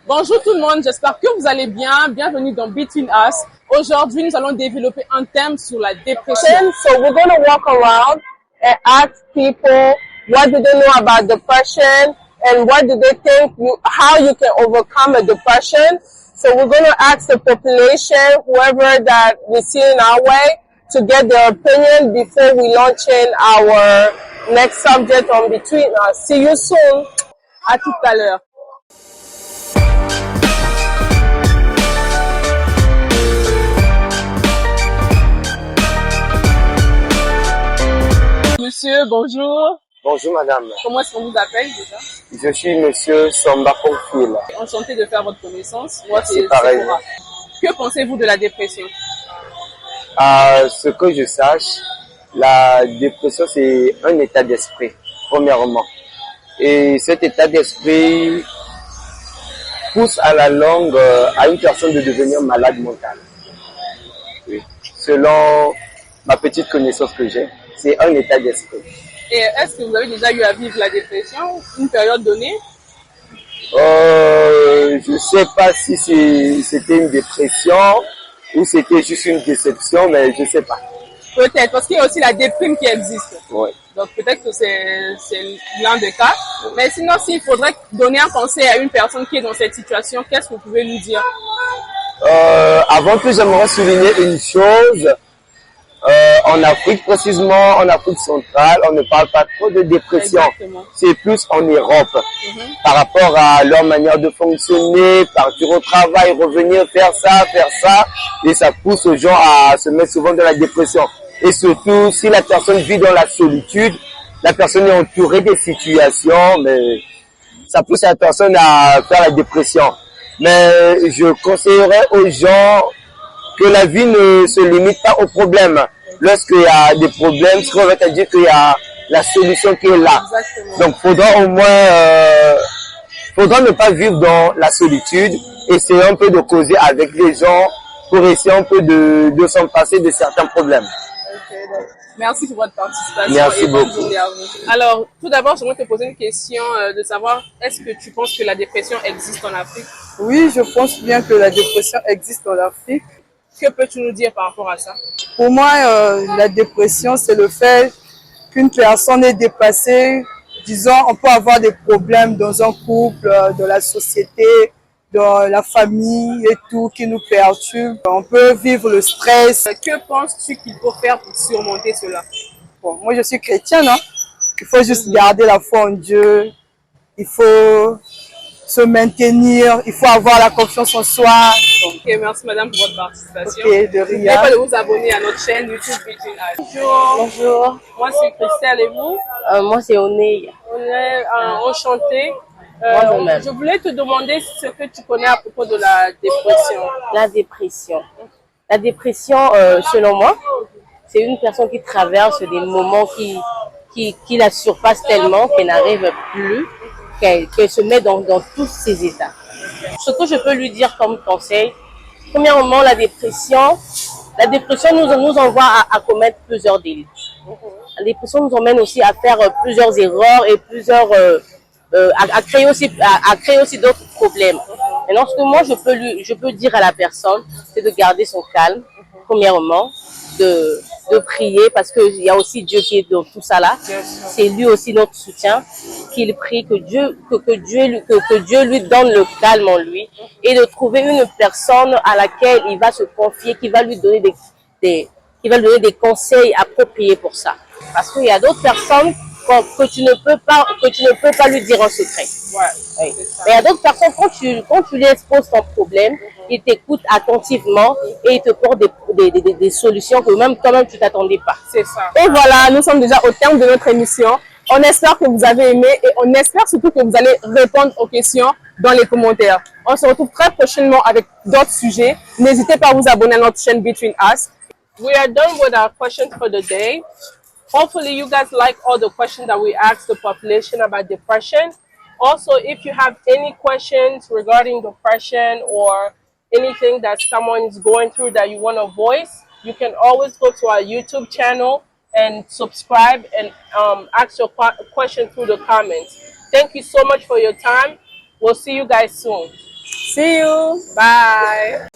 Bonjour tout le monde, j'espère que vous allez bien. Bienvenue dans Between Us. Aujourd'hui, nous allons développer un thème sur la dépression. So we're going to walk around and ask people what do they know about depression and what do they think how you can overcome a depression. So we're going to ask the population, whoever that we see in our way, to get their opinion before we launch in our next subject on Between Us. See you soon. À tout à l'heure. Monsieur, bonjour. Bonjour madame, Comment est-ce qu'on vous appelle déjà? je suis monsieur Somba Confil. Enchanté de faire votre connaissance. Moi, C'est pareil. Sephora. Que pensez-vous de la dépression? À ce que je sache, la dépression c'est un état d'esprit, premièrement. Et cet état d'esprit pousse à la longue à une personne de devenir malade mentale. Oui. Selon ma petite connaissance que j'ai, c'est un état d'esprit. Et est-ce que vous avez déjà eu à vivre la dépression, une période donnée? Je sais pas si c'était une dépression ou c'était juste une déception, mais je sais pas. Peut-être, parce qu'il y a aussi la déprime qui existe. Ouais. Donc peut-être que c'est l'un des cas. Mais sinon, s'il faudrait donner un conseil à une personne qui est dans cette situation, qu'est-ce que vous pouvez lui dire? Avant tout, j'aimerais souligner une chose. En Afrique, précisément en Afrique centrale, on ne parle pas trop de dépression. C'est plus en Europe. Par rapport à leur manière de fonctionner, partir au travail, revenir, faire ça. Et ça pousse aux gens à se mettre souvent dans la dépression. Et surtout, si la personne vit dans la solitude, la personne est entourée des situations, mais ça pousse la personne à faire la dépression. Mais je conseillerais aux gens que la vie ne se limite pas aux problèmes. Lorsqu'il y a des problèmes, ce qu'on va te dire qu'il y a la solution qui est là. Exactement. Donc, faudra au moins, faudra ne pas vivre dans la solitude, essayer un peu de causer avec les gens pour essayer un peu de s'en passer de certains problèmes. Okay, donc, merci pour votre participation. Merci et bonne beaucoup. journée à vous. Alors, tout d'abord, j'aimerais te poser une question de savoir, est-ce que tu penses que la dépression existe en Afrique? Oui, je pense bien que la dépression existe en Afrique. Que peux-tu nous dire par rapport à ça? Pour moi, la dépression, c'est le fait qu'une personne est dépassée. Disons, on peut avoir des problèmes dans un couple, dans la société, dans la famille et tout qui nous perturbe. On peut vivre le stress. Que penses-tu qu'il faut faire pour surmonter cela? Bon, moi, je suis chrétienne, hein. Il faut juste garder la foi en Dieu. Il faut se maintenir. Il faut avoir la confiance en soi. Ok, merci madame pour votre participation. Ok, de N'oubliez rien. pas de vous abonner à notre chaîne YouTube Between Us. Bonjour. Bonjour, Moi c'est Christelle et vous? moi c'est Oneil. On est enchantés. Moi-même. Je voulais te demander ce que tu connais à propos de la dépression. La dépression. La dépression, selon moi, c'est une personne qui traverse des moments qui la surpassent tellement qu'elle n'arrive plus, qu'elle se met dans tous ses états. Ce que je peux lui dire comme conseil, premièrement, la dépression nous envoie à commettre plusieurs délits. La dépression nous emmène aussi à faire plusieurs erreurs et à créer aussi d'autres problèmes. Maintenant, ce que moi je peux dire à la personne, c'est de garder son calme, premièrement, de prier parce qu'il y a aussi Dieu qui est dans tout ça là. C'est lui aussi notre soutien, qu'il prie que Dieu lui donne le calme en lui et de trouver une personne à laquelle il va se confier, qui va lui donner des conseils appropriés pour ça. Parce qu'il y a d'autres personnes que tu ne peux pas lui dire en secret. Ouais, Oui. Mais il y a d'autres personnes, quand tu lui exposes ton problème, ils t'écoutent attentivement et ils te portent des solutions que même toi-même tu t'attendais pas. c'est ça. Et voilà, nous sommes déjà au terme de notre émission. On espère que vous avez aimé et on espère surtout que vous allez répondre aux questions dans les commentaires. On se retrouve très prochainement avec d'autres sujets. N'hésitez pas à vous abonner à notre chaîne Between Us. We are done with our questions for the day. Hopefully you guys like all the questions that we asked the population about depression. Also, if you have any questions regarding depression or anything that someone is going through that you want to voice, you can always go to our YouTube channel and subscribe and ask your question through the comments. Thank you so much for your time. We'll see you guys soon. See you. Bye.